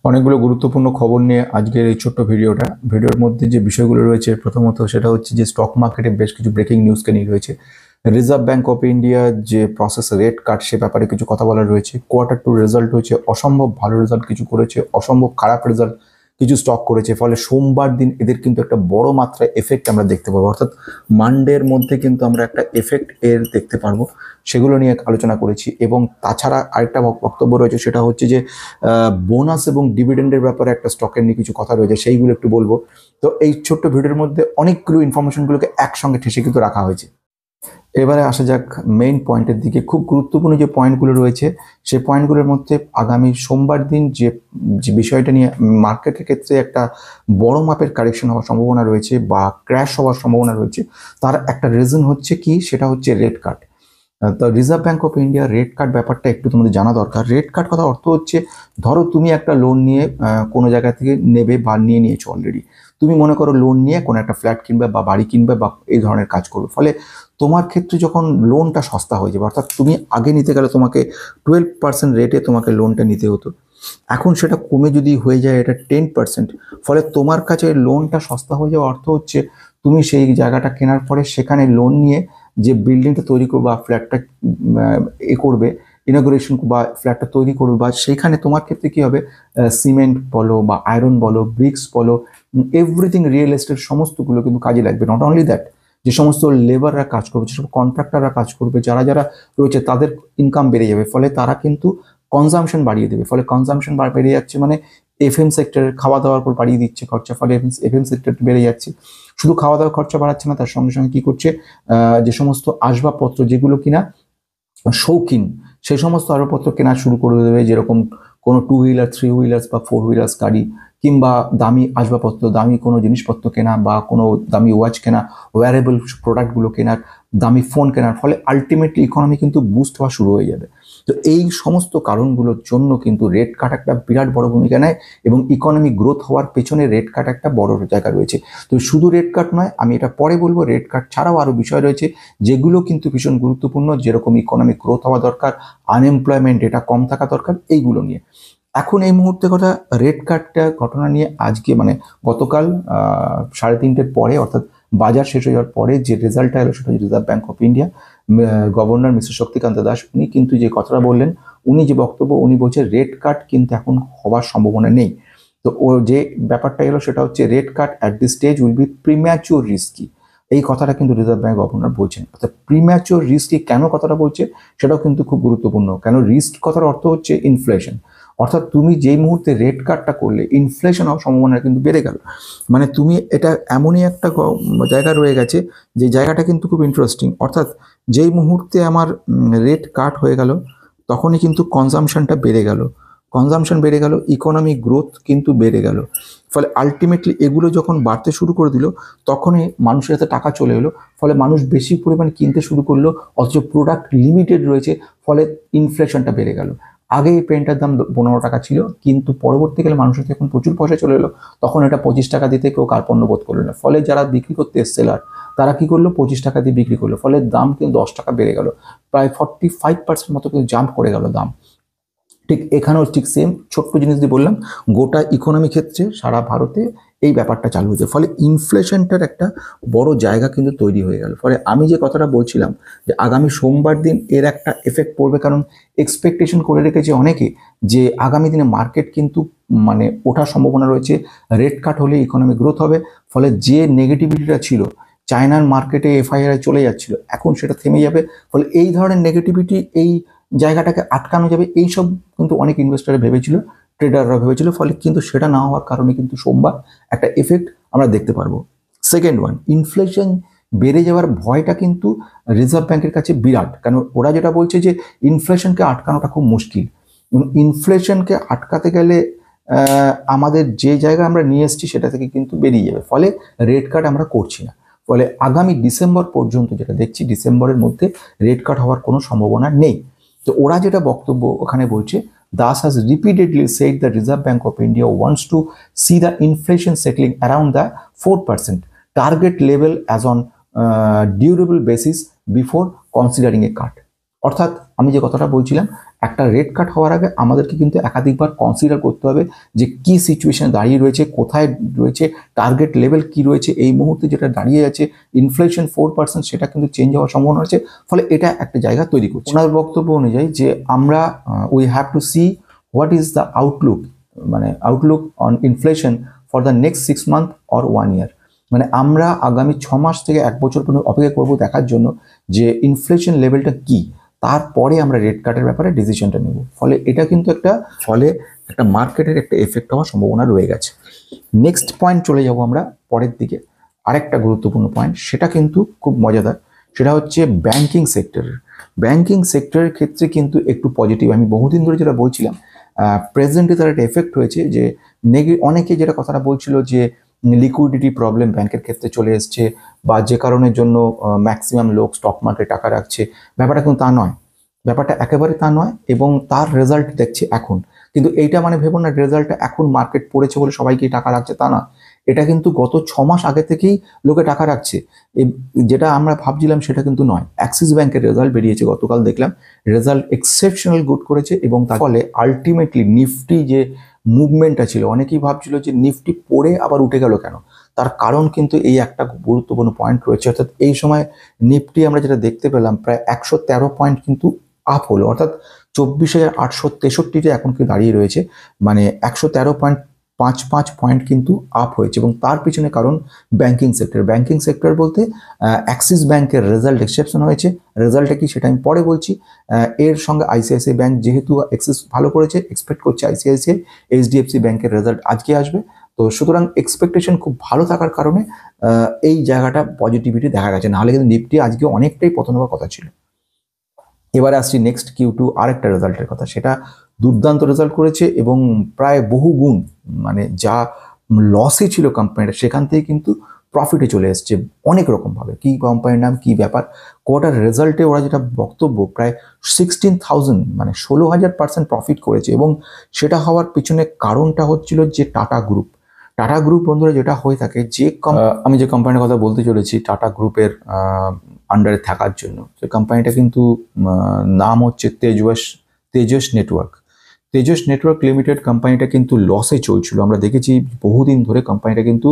অনেকগুলো গুরুত্বপূর্ণ খবর নিয়ে আজকের এই ছোট্ট ভিডিওর মধ্যে যে বিষয়গুলো রয়েছে, প্রথমত সেটা হচ্ছে যে স্টক মার্কেটে বেশ কিছু ব্রেকিং নিউজকে নিয়ে রয়েছে। রিজার্ভ ব্যাঙ্ক অফ ইন্ডিয়া যে প্রসেস রেট কাট, সে ব্যাপারে কিছু কথা বলার রয়েছে। Q2 রেজাল্ট হয়েছে, অসম্ভব ভালো রেজাল্ট কিছু করেছে, অসম্ভব খারাপ রেজাল্ট কিছু স্টক করেছে। ফলে সোমবার দিন এদের কিন্তু একটা বড় মাত্রায় এফেক্ট আমরা দেখতে পাবো, অর্থাৎ মানডের মধ্যে কিন্তু আমরা একটা এফেক্ট এর দেখতে পারবো। সেগুলো নিয়ে আলোচনা করেছি। এবং তাছাড়া আরেকটা বক্তব্য রয়েছে, সেটা হচ্ছে যে বোনাস এবং ডিভিডেন্ডের ব্যাপারে একটা স্টকের নিয়ে কিছু কথা রয়েছে, সেইগুলো একটু বলবো। তো এই ছোট্ট ভিডিওর মধ্যে অনেকগুলো ইনফরমেশনগুলোকে একসঙ্গে ঠেসে কিন্তু রাখা হয়েছে। এবারে আসা যাক মেইন পয়েন্টের দিকে। খুব গুরুত্বপূর্ণ যে পয়েন্টগুলো রয়েছে, সেই পয়েন্টগুলোর মধ্যে আগামী সোমবার দিন যে বিষয়টা নিয়ে মার্কেটের ক্ষেত্রে একটা বড় মাপের কারেকশন হওয়ার সম্ভাবনা রয়েছে বা ক্র্যাশ হওয়ার সম্ভাবনা রয়েছে, তার একটা রিজন হচ্ছে কি, সেটা হচ্ছে রেট কাট। তো reserve bank of India rate কাট ব্যাপারটা একটু তোমাদের জানা দরকার। রেট কাট কথা অর্থ হচ্ছে, ধরো তুমি একটা লোন নিয়ে কোনো জায়গা থেকে নেবে বা নিয়েছো অলরেডি। তুমি মনে করো লোন নিয়ে কোনো একটা ফ্ল্যাট কিনবে বা বাড়ি কিনবে বা এই ধরনের কাজ করবে। ফলে তোমার ক্ষেত্রে যখন লোনটা সস্তা হয়ে যাবে, অর্থাৎ তুমি আগে নিতে গেলে তোমাকে 12% রেটে তোমাকে লোনটা নিতে হতো, এখন সেটা কমে যদি হয়ে যায় এটা 10%, ফলে তোমার কাছে লোনটা সস্তা হয়ে যাওয়ার অর্থ হচ্ছে তুমি সেই জায়গাটা কেনার পরে সেখানে লোন নিয়ে যে বিল্ডিংটা তৈরি করবে বা ফ্ল্যাটটা করবে, ইনগ্রেশন বা ফ্ল্যাটটা তৈরি করবে, বা সেইখানে তোমার ক্ষেত্রে কি হবে, সিমেন্ট বলো বা আয়রন বলো, ব্রিক্স বলো, এভরিথিং রিয়েল এস্টেট সমস্তগুলো কিন্তু কাজে লাগবে। নট অনলি দ্যাট, যে সমস্ত লেবাররা কাজ করবে, যেসব কন্ট্রাক্টররা কাজ করবে, যারা যারা রয়েছে তাদের ইনকাম বেড়ে যাবে। ফলে তারা কিন্তু কনজামশন বাড়িয়ে দেবে। ফলে কনজামশন বেড়ে যাচ্ছে মানে এফএম সেক্টরের খাওয়া দাওয়ার উপর বাড়িয়ে দিচ্ছে খরচা। ফলে এফএম সেক্টর বেড়ে যাচ্ছে। শুধু খাওয়া দাওয়ার খরচা বাড়াচ্ছে না, তার সঙ্গে সঙ্গে কি করছে, যে সমস্ত আসবাবপত্র যেগুলো কিনা শৌখিন, সেই সমস্ত আসবাবপত্র কেনা শুরু করে দেবে। যেরকম কোনো 2 হুইলার, 3 হুইলার্স বা 4 হুইলার্স গাড়ি, কিংবা দামি আসবাবপত্র, দামি কোনো জিনিসপত্র কেনা, বা কোনো দামি ওয়াচ কেনা, ওয়্যারেবল প্রোডাক্টগুলো কেনার, দামি ফোন কেনার। ফলে আলটিমেটলি ইকোনমি কিন্তু বুস্ট হওয়া শুরু হয়ে যাবে। তো এই সমস্ত কারণগুলোর জন্য কিন্তু রেট কাট একটা বিরাট বড় ভূমিকা নেয়, এবং ইকোনমি গ্রোথ হওয়ার পেছনে রেট কাট একটা বড় জায়গা রয়েছে। তো শুধু রেট কাট নয়, আমি এটা পরে বলবো, রেট কাট ছাড়াও আরও বিষয় রয়েছে যেগুলো কিন্তু ভীষণ গুরুত্বপূর্ণ, যেরকম ইকোনমিক গ্রোথ হওয়া দরকার, আনএমপ্লয়মেন্ট এটা কম থাকা দরকার, এইগুলো নিয়ে। এখন এই মুহূর্তে কথা, রেট কাটটা ঘটনা নিয়ে আজকে মানে গতকাল 3:30 পরে, অর্থাৎ বাজার শেষ হয়ে যাওয়ার পরে যে রেজাল্টটা এলো, সেটা হচ্ছে reserve bank of India governor mister Shaktikanta Das, উনি কিন্তু যে কথাটা বললেন, উনি যে বক্তব্য, উনি বলছে রেট কাট কিন্তু এখন হওয়ার সম্ভাবনা নেই। তো ও যে ব্যাপারটা এলো সেটা হচ্ছে rate cut at this stage will be premature risky. এই কথাটা কিন্তু রিজার্ভ ব্যাঙ্ক গভর্নর বলছেন। অর্থাৎ প্রিম্যাচুর রিস্কি কেন কথাটা বলছে সেটাও কিন্তু খুব গুরুত্বপূর্ণ। কেন রিস্ক কথার অর্থ হচ্ছে ইনফ্লেশন। অর্থাৎ তুমি যেই মুহূর্তে রেট কাটটা করলে, ইনফ্লেশন হওয়ার সম্ভাবনা কিন্তু বেড়ে গেল। মানে তুমি এটা এমনই একটা জায়গা রয়ে গেছে, যে জায়গাটা কিন্তু খুব ইন্টারেস্টিং। অর্থাৎ যেই মুহূর্তে আমার রেট কাট হয়ে গেল, তখনই কিন্তু কনজামশনটা বেড়ে গেল। কনজামশন বেড়ে গেল, ইকোনমিক গ্রোথ কিন্তু বেড়ে গেল। ফলে আলটিমেটলি এগুলো যখন বাড়তে শুরু করে দিল, তখনই মানুষের হাতে টাকা চলে এলো। ফলে মানুষ বেশি পরিমাণ কিনতে শুরু করলো, অথচ প্রোডাক্ট লিমিটেড রয়েছে। ফলে ইনফ্লেশনটা বেড়ে গেল। আগে এই পেনটার দাম 15 টাকা ছিল, কিন্তু পরবর্তীকালে মানুষের যখন প্রচুর পয়সা চলে এলো, তখন এটা 25 টাকা দিতে কেউ কার্পণ্য বোধ করলো না। ফলে যারা বিক্রি করতে এসেছিলার, তারা কি করলো, 25 টাকা দিয়ে বিক্রি করলো। ফলে দাম কিন্তু 10 টাকা বেড়ে গেল, প্রায় 45% মতো কিন্তু জাম্প করে গেল দাম। ঠিক এখানেও ঠিক সেম ছোট্ট জিনিস দিয়ে বললাম, গোটা ইকোনমি ক্ষেত্রে সারা ভারতে এই ব্যাপারটা চালু হয়েছে। ফলে ইনফ্লেশনটার একটা বড় জায়গা কিন্তু তৈরি হয়ে গেল। ফলে আমি যে কথাটা বলছিলাম, যে আগামী সোমবার দিন এর একটা এফেক্ট পড়বে, কারণ এক্সপেকটেশন করে রেখেছে অনেকে যে আগামী দিনে মার্কেট কিন্তু মানে ওঠার সম্ভাবনা রয়েছে, রেট কাট হলে ইকোনমি গ্রোথ হবে। ফলে যে নেগেটিভিটিটা ছিল, চায়নার মার্কেটে এফআইআর চলে যাচ্ছিল, এখন সেটা থেমে যাবে। ফলে এই ধরনের নেগেটিভিটি, এই জায়গাটাকে আটকানো যাবে, এইসব কিন্তু অনেক ইনভেস্টর ভেবেছিল, ট্রেডাররা ভেবেছিল। ফলে কিন্তু সেটা না হওয়ার কারণে কিন্তু সোমবার একটা এফেক্ট আমরা দেখতে পারবো। সেকেন্ড ওয়ান, ইনফ্লেশন বেড়ে যাওয়ার ভয়টা কিন্তু রিজার্ভ ব্যাংকের কাছে বিরাট। কারণ ওরা যেটা বলছে যে ইনফ্লেশনকে আটকানোটা খুব মুশকিল, এবং ইনফ্লেশনকে আটকাতে গেলে আমাদের যে জায়গা আমরা নিয়ে এসেছি সেটা থেকে কিন্তু বেরিয়ে যাবে। ফলে রেট কাট আমরা করছি না। ফলে আগামী ডিসেম্বর পর্যন্ত যেটা দেখছি, ডিসেম্বরের মধ্যে রেট কাট হওয়ার কোনো সম্ভাবনা নেই। তো ওরা যেটা বক্তব্য ওখানে বলছে, Das has repeatedly said the Reserve Bank of India wants to see the inflation settling around the 4% target level as on durable basis before considering a cut. অর্থাৎ আমি যে কথাটা বলছিলাম, একটা রেট কাট হওয়ার আগে আমাদেরকে কিন্তু একাধিকবার কনসিডার করতে হবে যে কি সিচুয়েশনে দাঁড়িয়ে রয়েছে, কোথায় রয়েছে, টার্গেট লেভেল কি রয়েছে, এই মুহূর্তে যেটা দাঁড়িয়ে আছে ইনফ্লেশন 4%, সেটা কিন্তু চেঞ্জ হওয়ার সম্ভাবনা আছে। ফলে এটা একটা জায়গা তৈরি করছে। ওনার বক্তব্য অনুযায়ী যে আমরা we have to see what is the outlook, মানে outlook on inflation for the next 6 month or 1 year. মানে আমরা আগামী 6 মাস থেকে 1 বছর পর্যন্ত অপেক্ষা করবো দেখার জন্য যে ইনফ্লেশন লেভেলটা কি, তারপরে আমরা রেট কাটের ব্যাপারে ডিসিশনটা নেব। ফলে এটা কিন্তু একটা মার্কেটের একটা এফেক্ট হওয়ার সম্ভাবনা রয়ে গেছে। নেক্সট পয়েন্ট চলে যাব আমরা পরের দিকে। আরেকটা গুরুত্বপূর্ণ পয়েন্ট, সেটা কিন্তু খুব মজাদার, সেটা হচ্ছে ব্যাংকিং সেক্টর। ব্যাংকিং সেক্টরের ক্ষেত্রে কিন্তু একটু পজিটিভ। আমি বহুদিন ধরে যেটা বলছিলাম, প্রেজেন্টে তার একটা এফেক্ট হয়েছে যে অনেকে যেটা কথাটা বলছিল যে লিকুইডিটি প্রবলেম ব্যাংকের ক্ষেত্রে চলে এসছে, বা যে কারণের জন্য ম্যাক্সিমাম লোক স্টক মার্কেটে টাকা রাখছে। ব্যাপারটা কিন্তু তা নয়, ব্যাপারটা একেবারে তা নয়, এবং তার রেজাল্ট দেখছে এখন। কিন্তু এইটা মানে ভেবো না রেজাল্টটা এখন মার্কেট পড়েছে বলে সবাইকে টাকা রাখছে, তা না। এটা কিন্তু গত 6 মাস আগে থেকেই লোকে টাকা রাখছে। যেটা আমরা ভাবছিলাম সেটা কিন্তু নয়। অ্যাক্সিস ব্যাংকের রেজাল্ট বেরিয়েছে গতকাল, দেখলাম রেজাল্ট এক্সেপশনাল গুড করেছে, এবং তার ফলে আলটিমেটলি নিফটি যে মুভমেন্টটা ছিল, অনেকেই ভাবছিল যে নিফটি পড়ে আবার উঠে গেল কেন। তার কারণ কিন্তু এই একটা গুরুত্বপূর্ণ পয়েন্ট রয়েছে, অর্থাৎ এই সময় নিফটি আমরা যেটা দেখতে পেলাম প্রায় 113 পয়েন্ট কিন্তু আপ হলো, অর্থাৎ 24,863-তে এখন কি দাঁড়িয়ে রয়েছে, মানে 113.55 পয়েন্ট কিন্তু আপ হয়েছে। এবং তার পিছনে কারণ ব্যাংকিং সেক্টর বলতে অ্যাক্সিস ব্যাংকের রেজাল্ট এক্সেপশন হয়েছে। রেজাল্টটা কি সেটা আমি পরে বলছি। এর সঙ্গে আইসিআইসিআই ব্যাংক যেহেতু অ্যাক্সিস ভালো করেছে, এক্সপেক্ট করছে আইসিআইসিআই, এইচডিএফসি ব্যাংকের রেজাল্ট আজকে আসবে। তো সুতরাং এক্সপেকটেশন খুব ভালো থাকার কারণে এই জায়গাটা পজিটিভিটি দেখা গেছে, নাহলে কিন্তু নিফটি আজকে অনেকটাই পতন হওয়ার কথা ছিল। এবারে আসছি নেক্সট Q2 আরেকটা রেজাল্টের কথা, সেটা দুর্দান্ত রেজাল্ট করেছে, এবং প্রায় বহু গুণ, মানে যা লসে ছিল কোম্পানিটা সেখান থেকে কিন্তু প্রফিটে চলে এসছে অনেক রকমভাবে। কি কোম্পানির নাম, কি ব্যাপার, কোয়ার্টার রেজাল্টে ওরা যেটা বক্তব্য, প্রায় 16,000 মানে 16,000% প্রফিট করেছে। এবং সেটা হওয়ার পিছনে কারণটা হচ্ছিল যে টাটা গ্রুপ বন্ধুরা যেটা হয়ে থাকে, যে আমি যে কোম্পানির কথা বলতে চলেছি টাটা গ্রুপের আন্ডারে থাকার জন্য, সেই কোম্পানিটা কিন্তু নাম হচ্ছে তেজস নেটওয়ার্ক লিমিটেড। কোম্পানিটা কিন্তু লসে চলছিল, আমরা দেখেছি বহুদিন ধরে কোম্পানিটা কিন্তু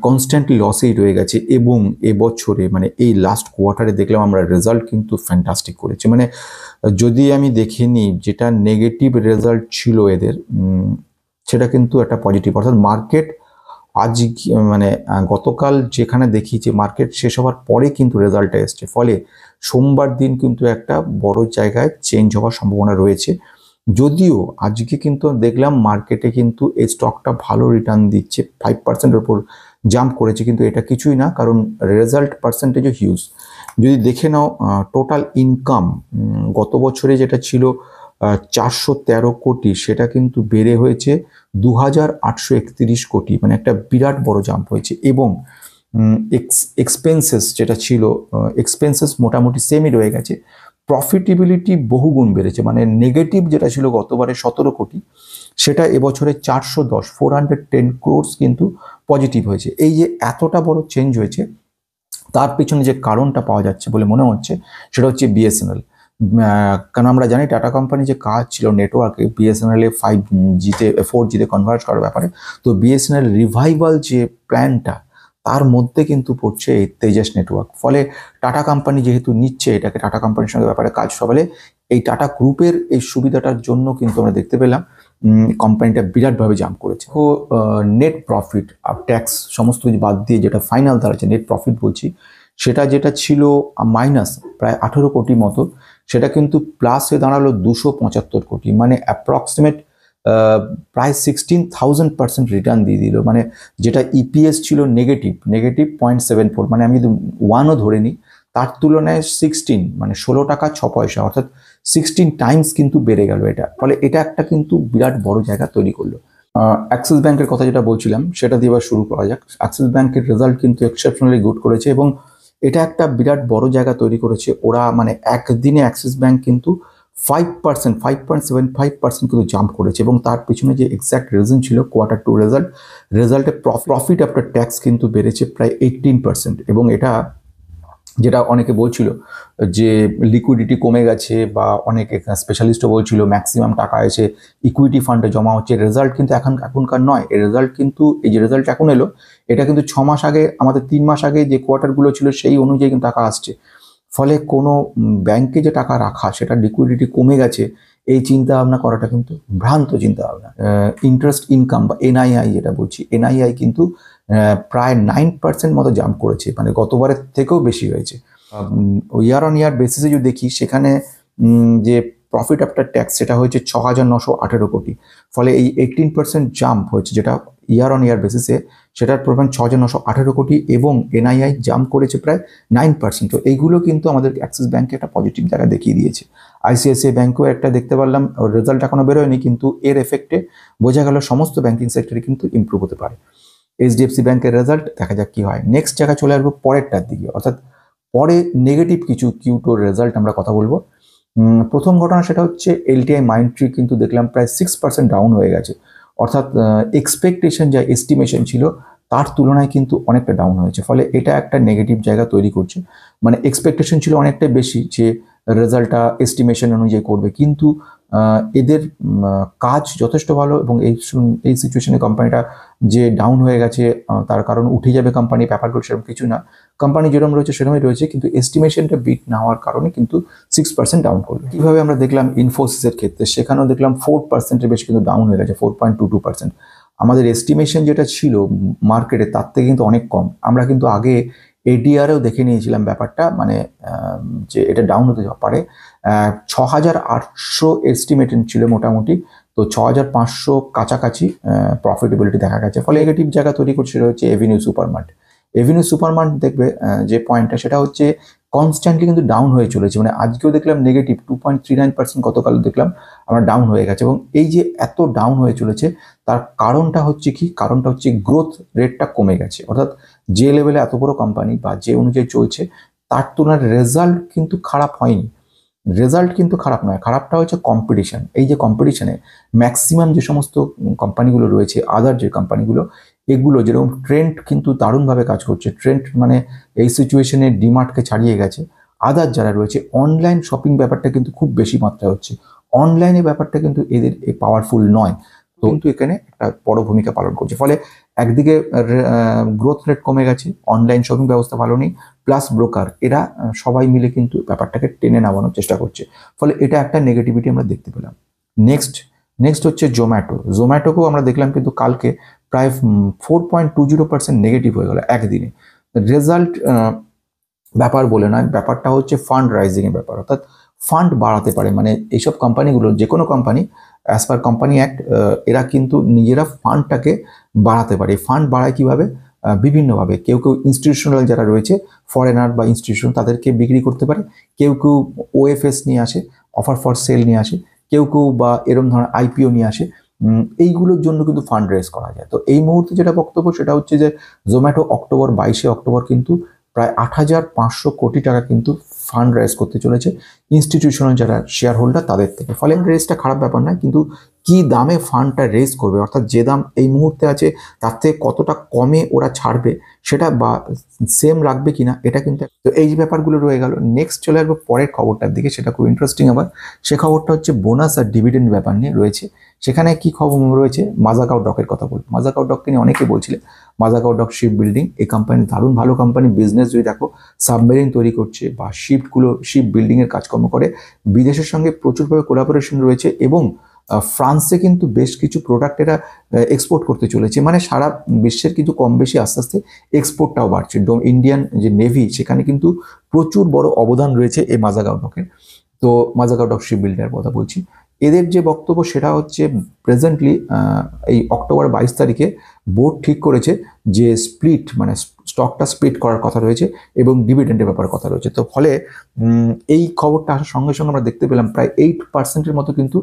কনস্ট্যান্টলি লসেই রয়ে গেছে। এবং এবছরে মানে এই লাস্ট কোয়ার্টারে দেখলাম আমরা রেজাল্ট কিন্তু ফ্যান্টাস্টিক করেছে। মানে যদি আমি দেখে নিই, যেটা নেগেটিভ রেজাল্ট ছিল এদের, সেটা কিন্তু একটা পজিটিভ, অর্থাৎ মার্কেট আজ মানে গতকাল যেখানে দেখি যে মার্কেট শেষ হওয়ার পরে কিন্তু রেজাল্টটা এসছে, ফলে সোমবার দিন কিন্তু একটা বড় জায়গায় চেঞ্জ হওয়ার সম্ভাবনা রয়েছে। যদিও আজকে কিন্তু দেখলাম মার্কেটে কিন্তু এই স্টকটা ভালো রিটার্ন দিচ্ছে, 5%-এর উপর জাম্প করেছে, কিন্তু এটা কিছুই না, কারণ রেজাল্ট পার্সেন্টেজও হিউজ। যদি দেখে নাও টোটাল ইনকাম গত বছরে যেটা ছিল 413 কোটি, সেটা কিন্তু বেড়ে হয়েছে 2,831 কোটি, মানে একটা বিরাট বড় জাম্প হয়েছে। এবং এক্সপেন্সেস যেটা ছিল, এক্সপেন্সেস মোটামুটি সেমই রয়ে গেছে। প্রফিটেবিলিটি বহুগুণ বেড়েছে, মানে নেগেটিভ যেটা ছিল গতবারে 17 কোটি, সেটা এবছরে 410 ক্রোর্স কিন্তু পজিটিভ হয়েছে। এই যে এতটা বড় চেঞ্জ হয়েছে, তার পিছনে যে কারণটা পাওয়া যাচ্ছে বলে মনে হচ্ছে, সেটা হচ্ছে বিএসএনএল। কারণ আমরা জানি টাটা কোম্পানি যে কাজ ছিল নেটওয়ার্কে, বিএসএনএল 5Gতে 4Gতে কনভার্ট করার ব্যাপারে, তো বিএসএনএল রিভাইভাল যে প্ল্যানটা, তার মধ্যে কিন্তু পড়ছে এই তেজস নেটওয়ার্ক। ফলে টাটা কোম্পানি যেহেতু নিচ্ছে এটাকে, টাটা কোম্পানির সঙ্গে ব্যাপারে কাজ সবালে এই টাটা গ্রুপের এই সুবিধাটার জন্য কিন্তু আমরা দেখতে পেলাম কোম্পানিটা বিরাটভাবে জাম্প করেছে। তো নেট প্রফিট আর ট্যাক্স সমস্ত কিছু বাদ দিয়ে যেটা ফাইনাল দাঁড়াচ্ছে নেট প্রফিট বলছি, সেটা যেটা ছিল মাইনাস প্রায় 18 কোটি মতো, সেটা কিন্তু প্লাসে দাঁড়ালো 275 কোটি, মানে অ্যাপ্রক্সিমেট প্রায় 16,000% রিটার্ন দিয়ে দিল। মানে যেটা ইপিএস ছিল নেগেটিভ 0.74, মানে আমি 1ও ধরে নিই, তার তুলনায় 16 মানে 16 টাকা 6 পয়সা, অর্থাৎ 16 টাইমস কিন্তু বেড়ে গেল এটা। ফলে এটা একটা কিন্তু বিরাট বড় জায়গা তৈরি করলো। অ্যাক্সিস ব্যাংকের কথা যেটা বলছিলাম সেটা দিয়ে এবার শুরু করা যাক। অ্যাক্সিস ব্যাংকের রেজাল্ট কিন্তু এক্সেপশনালি গুড করেছে, এবং এটা একটা বিরাট বড় জায়গা তৈরি করেছে। ওরা মানে একদিনে অ্যাক্সিস ব্যাংক কিন্তু 5.75% কিন্তু জাম্প করেছে, এবং তার পিছনে যে এক্স্যাক্ট রিজন ছিল Q2 রেজাল্টে প্রফিট আফটার ট্যাক্স কিন্তু বেড়েছে প্রায় 18%, এবং এটা যেটা অনেকে বলছিল যে লিকুইডিটি কমে গেছে, বা অনেক স্পেশালিস্টও বলছিল ম্যাক্সিমাম টাকা এসে ইকুইটি ফান্ডে জমা হচ্ছে। রেজাল্ট কিন্তু এখনকার নয়, এই রেজাল্ট কিন্তু, এই যে রেজাল্ট এখন এলো, এটা কিন্তু 6 মাস আগে, আমাদের 3 মাস আগে যে কোয়ার্টারগুলো ছিল সেই অনুযায়ী কিন্তু টাকা আসছে। ফলে কোনো ব্যাংকে যে টাকা রাখা, সেটা লিকুইডিটি কমে গেছে, এই চিন্তা ভাবনা করাটা কিন্তু ভ্রান্ত চিন্তা ভাবনা। ইন্টারেস্ট ইনকাম বা এনআইআই যেটা বলছি, এনআইআই কিন্তু প্রায় 9% মতো জাম্প করেছে, মানে গতবারের থেকেও বেশি হয়েছে। ইয়ার অন ইয়ার বেসিসে যদি দেখি, সেখানে যে প্রফিট আফটার ট্যাক্স সেটা হয়েছে 6,918 কোটি। ফলে এই 18% জাম্প হয়েছে, যেটা ইয়ার অন ইয়ার বেসিসে, সেটার পরিমাণ 6,918 কোটি, এবং এনআইআই জাম্প করেছে প্রায় 9%। তো এইগুলো কিন্তু আমাদের অ্যাক্সিস ব্যাংকে একটা পজিটিভ জায়গা দেখিয়ে দিয়েছে। আইসিআইসিআই ব্যাংকেও একটা দেখতে পারলাম, রেজাল্ট এখনো বেরোয়নি, কিন্তু এর এফেক্টে বোঝা গেল সমস্ত ব্যাংকিং সেক্টরে কিন্তু ইম্প্রুভ হতে পারে। এইচডিএফসি ব্যাংকের রেজাল্ট দেখা যাক কি হয়। নেক্সট জায়গায় চলে আসবো পরেরটার দিকে, অর্থাৎ পরে নেগেটিভ কিছু কিউটোর রেজাল্ট আমরা কথা বলবো। প্রথম ঘটনা সেটা হচ্ছে এলটিআই মাইন্ডট্রি কিন্তু দেখলাম প্রায় 6% ডাউন হয়ে গেছে, অর্থাৎ এক্সপেকটেশন যা এস্টিমেশন ছিল তার তুলনায় কিন্তু অনেকটা ডাউন হয়েছে। ফলে এটা একটা নেগেটিভ জায়গা তৈরি করছে, মানে এক্সপেকটেশন ছিল অনেকটা বেশি যে রেজাল্টটা এস্টিমেশন অনুযায়ী করবে, কিন্তু এদের কাজ যথেষ্ট ভালো, এবং এই সিচুয়েশনে কোম্পানিটা যে ডাউন হয়ে গেছে তার কারণ উঠে যাবে কোম্পানি, ব্যাপারগুলো সেরকম কিছু না। কোম্পানি যেরকম রয়েছে সেরকমই রয়েছে, কিন্তু এস্টিমেশনটা বিট না হওয়ার কারণে কিন্তু 6% ডাউন করবে। কীভাবে আমরা দেখলাম ইনফোসিসের ক্ষেত্রে, সেখানেও দেখলাম 4%-এর বেশি কিন্তু ডাউন হয়ে গেছে, 4.22%। আমাদের এস্টিমেশন যেটা ছিল মার্কেটে তার থেকে কিন্তু অনেক কম। আমরা কিন্তু আগে এডিআরেও দেখে নিয়েছিলাম ব্যাপারটা, মানে যে এটা ডাউন হতে পারে। 6,800 এস্টিমেটেড ছিল মোটামুটি, তো 6,500 কাছাকাছি প্রফিটেবিলিটি দেখা গেছে। ফলে নেগেটিভ জায়গা তৈরি করছে রয়েছে এভিনিউ সুপারমার্ট। এভিনিউ সুপারমার্ট দেখবে যে পয়েন্টটা, সেটা হচ্ছে কনস্ট্যান্টলি কিন্তু ডাউন হয়ে চলেছে, মানে আজকেও দেখলাম নেগেটিভ 2.39%, গতকাল দেখলাম আমরা ডাউন হয়ে গেছে। এবং এই যে এত ডাউন হয়ে চলেছে, তার কারণটা হচ্ছে কি? কারণটা হচ্ছে গ্রোথ রেটটা কমে গেছে, অর্থাৎ যে লেভেলে এত বড় কোম্পানি বা যে অনুযায়ী চলছে তার তুলনায় রেজাল্ট কিন্তু খারাপ হয়নি। রেজাল্ট কিন্তু খারাপ নয়, খারাপটা হচ্ছে কম্পিটিশন। এই যে কম্পিটিশনে ম্যাক্সিমাম যে সমস্ত কোম্পানিগুলো রয়েছে, আদার যে কোম্পানিগুলো, এগুলো যেরকম ট্রেন্ড কিন্তু দারুণভাবে কাজ করছে। ট্রেন্ড মানে এই সিচুয়েশনে ডিমার্টকে ছাড়িয়ে গেছে। আদার যারা রয়েছে অনলাইন শপিং ব্যাপারটা কিন্তু খুব বেশি মাত্রায় হচ্ছে, অনলাইনে ব্যাপারটা কিন্তু এদের পাওয়ারফুল নয়, তো কিন্তু এখানে একটা বড় ভূমিকা পালন করছে। ফলে একদিকে গ্রোথ রেট কমে গেছে, অনলাইন শপিং ব্যবস্থা ভালো নেই, প্লাস ব্রোকার, এরা সবাই মিলে কিন্তু ব্যাপারটাকে টেনে নামানোর চেষ্টা করছে। ফলে এটা একটা নেগেটিভিটি আমরা দেখতে পেলাম। নেক্সট হচ্ছে জোম্যাটোকেও আমরা দেখলাম কিন্তু কালকে প্রায় 4.20% নেগেটিভ হয়ে গেল একদিনে। রেজাল্ট ব্যাপার বলে নয়, ব্যাপারটা হচ্ছে ফান্ড রাইজিংয়ের ব্যাপার, অর্থাৎ ফান্ড বাড়াতে পারে, মানে এইসব কোম্পানিগুলো, যে কোনো company as per company act, এরা কিন্তু নিজেরা ফান্ডটাকে বাড়াতে পারে। ফান্ড বাড়ায় কীভাবে? বিভিন্নভাবে। কেউ ইনস্টিটিউশনাল যারা রয়েছে, ফরেনার বা ইনস্টিটিউশন, তাদেরকে বিক্রি করতে পারে। কেউ ওএফএস নিয়ে আসে, অফার ফর সেল নিয়ে আসে, কেউ বা এরকম ধরনের আইপিও নিয়ে আসে। এইগুলোর জন্য কিন্তু ফান্ড রেজ করা যায়। তো এই মুহূর্তে যেটা বক্তব্য, সেটা হচ্ছে যে জোম্যাটো 22 অক্টোবর কিন্তু প্রায় 8,500 কোটি টাকা কিন্তু ফান্ড রেজ করতে চলেছে ইনস্টিটিউশনাল যারা শেয়ার হোল্ডার তাদের থেকে। ফলে রেজটা খারাপ ব্যাপার না, কিন্তু কি দামে ফান্ডটা রেজ করবে, অর্থাৎ যে দাম এই মুহূর্তে আছে তার থেকে কতটা কমে ওরা ছাড়বে সেটা, বা সেম রাখবে কিনা, এটা কিন্তু। তো এই যে ব্যাপারগুলো রয়ে গেল। নেক্সট চলে আসবো পরের খবরটার দিকে, সেটা খুব ইন্টারেস্টিং আবার। সে খবরটা হচ্ছে বোনাস আর ডিভিডেন্ড ব্যাপার নিয়ে রয়েছে। সেখানে কি খবর রয়েছে? মাজাগাঁও ডকের কথা বলবো। মাজাগাঁও ডককে নিয়ে অনেকে বলছিলেন, মাজাগাঁও ডক শিপ বিল্ডিং, এই কোম্পানি দারুণ ভালো কোম্পানি, বিজনেস যদি দেখো, সাবমেরিন তৈরি করছে বা শিপ বিল্ডিংয়ের কাজকর্ম করে, বিদেশের সঙ্গে প্রচুরভাবে কোলাবোরেশন রয়েছে, এবং ফ্রান্সে কিন্তু বেশ কিছু প্রোডাক্ট এরা এক্সপোর্ট করতে চলেছে, মানে সারা বিশ্বের কিন্তু কম বেশি আস্তে আস্তে এক্সপোর্টটাও বাড়ছে। ইন্ডিয়ান যে নেভি, সেখানে কিন্তু প্রচুর বড় অবদান রয়েছে এই মাজাগাঁও ডকের। তো মাজাগাঁও ডক শিপ বিল্ডার কথা বলছি। এদের যে বক্তব্য সেটা হচ্ছে প্রেজেন্টলি এই অক্টোবর 22 তারিখে বোর্ড ঠিক করেছে যে স্প্লিট, মানে স্টকটা স্প্লিট করার কথা রয়েছে, এবং ডিভিডেন্ডের ব্যাপারে কথা রয়েছে। তো ফলে এই খবরটা আসার সঙ্গে সঙ্গে আমরা দেখতে পেলাম প্রায় 8%-এর মতো কিন্তু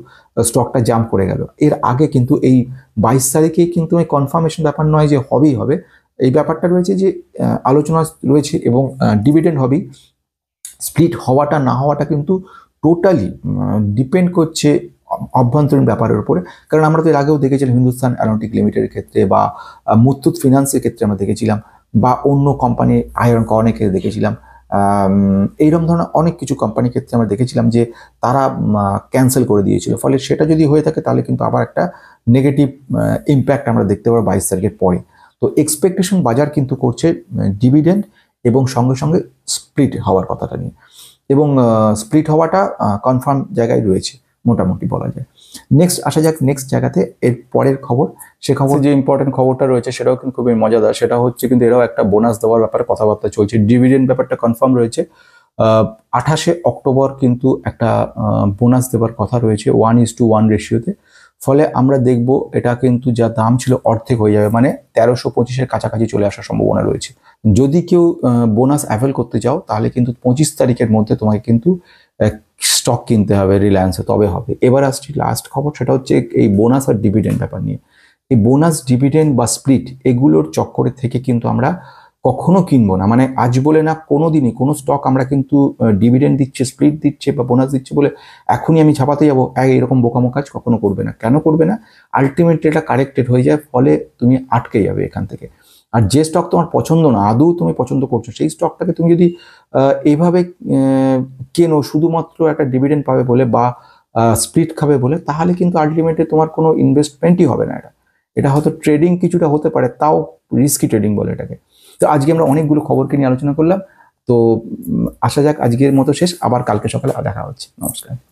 স্টকটা জাম্প করে গেল। এর আগে কিন্তু এই 22 তারিখে কিন্তু এই কনফার্মেশন ব্যাপার নয় যে হবেই হবে, এই ব্যাপারটা রয়েছে যে আলোচনা রয়েছে, এবং ডিভিডেন্ড হবেই। স্প্লিট হওয়াটা না হওয়াটা কিন্তু টোটালি ডিপেন্ড করছে অভ্যন্তরীণ ব্যাপারের উপরে। কারণ আমরা তো এর আগেও দেখেছিলাম হিন্দুস্তান অ্যারোনটিক লিমিটেডের ক্ষেত্রে, বা মুথুট ফিনান্সের ক্ষেত্রে আমরা দেখেছিলাম, বা অন্য কোম্পানি আয়রন কর্নের ক্ষেত্রে দেখেছিলাম, এইরকম ধরনের অনেক কিছু কোম্পানির ক্ষেত্রে আমরা দেখেছিলাম যে তারা ক্যান্সেল করে দিয়েছিল। ফলে সেটা যদি হয়ে থাকে তাহলে কিন্তু আবার একটা নেগেটিভ ইম্প্যাক্ট আমরা দেখতে পাবো 22 তারিখের পরে। তো এক্সপেকটেশন বাজার কিন্তু করছে ডিভিডেন্ড এবং সঙ্গে সঙ্গে স্প্লিট হওয়ার কথাটা নিয়ে, এবং স্প্লিট হওয়াটা কনফার্ম জায়গায় রয়েছে মোটামুটি বলা যায়। নেক্সট আসা যাক নেক্সট জায়গাতে, এর পরের খবর। সে খবর যে ইম্পর্টেন্ট খবরটা রয়েছে সেটাও কিন্তু খুবই মজাদার। সেটা হচ্ছে কিন্তু এরাও একটা বোনাস দেওয়ার ব্যাপারে কথাবার্তা চলছে, ডিভিডেন্ড ব্যাপারটা কনফার্ম রয়েছে। 28শে অক্টোবর কিন্তু একটা বোনাস দেওয়ার কথা রয়েছে 1:1 রেশিওতে। ফলে আমরা দেখব এটা কিন্তু যা দাম ছিল অর্ধেক হয়ে যাবে, মানে 1325-এর কাছাকাছি চলে আসার সম্ভাবনা রয়েছে। যদি কেউ বোনাস অ্যাভেল করতে চাও তাহলে কিন্তু 25 তারিখের মধ্যে তোমাকে কিন্তু স্টক কিনতে হবে রিলায়েন্সে, তবে হবে। এবার আসছি লাস্ট খবর, সেটা হচ্ছে এই বোনাস আর ডিভিডেন্ড ব্যাপার নিয়ে। এই বোনাস, ডিভিডেন্ড বা স্প্লিট এগুলোর চক্করে থেকে কিন্তু আমরা কখনো কিনবো না, মানে আজ বলে না কোনো দিনই কোনো স্টক আমরা কিন্তু ডিভিডেন্ড দিচ্ছে, স্প্লিট দিচ্ছে বা বোনাস দিচ্ছে বলে এখনই আমি ছাপাতে যাবো, এরকম বোকামো কাজ কখনো করবে না। কেন করবে না? আলটিমেটলি এটা কারেক্টেড হয়ে যায়, ফলে তুমি আটকে যাবে এখান থেকে। আর যে স্টক তোমার পছন্দ না, আদৌ তুমি পছন্দ করছো, সেই স্টকটাকে তুমি যদি এইভাবে কেনো শুধুমাত্র একটা ডিভিডেন্ড পাবে বলে বা স্প্লিট খাবে বলে, তাহলে কিন্তু আলটিমেটলি তোমার কোনো ইনভেস্টমেন্টই হবে না। এটা হয়তো ট্রেডিং কিছুটা হতে পারে, তাও রিস্কি ট্রেডিং বলে এটাকে। তো আজকে আমরা অনেকগুলো খবরকে নিয়ে আলোচনা করলাম। তো আসা যাক আজকের মতো শেষ, আবার কালকে সকালে দেখা হচ্ছে। নমস্কার।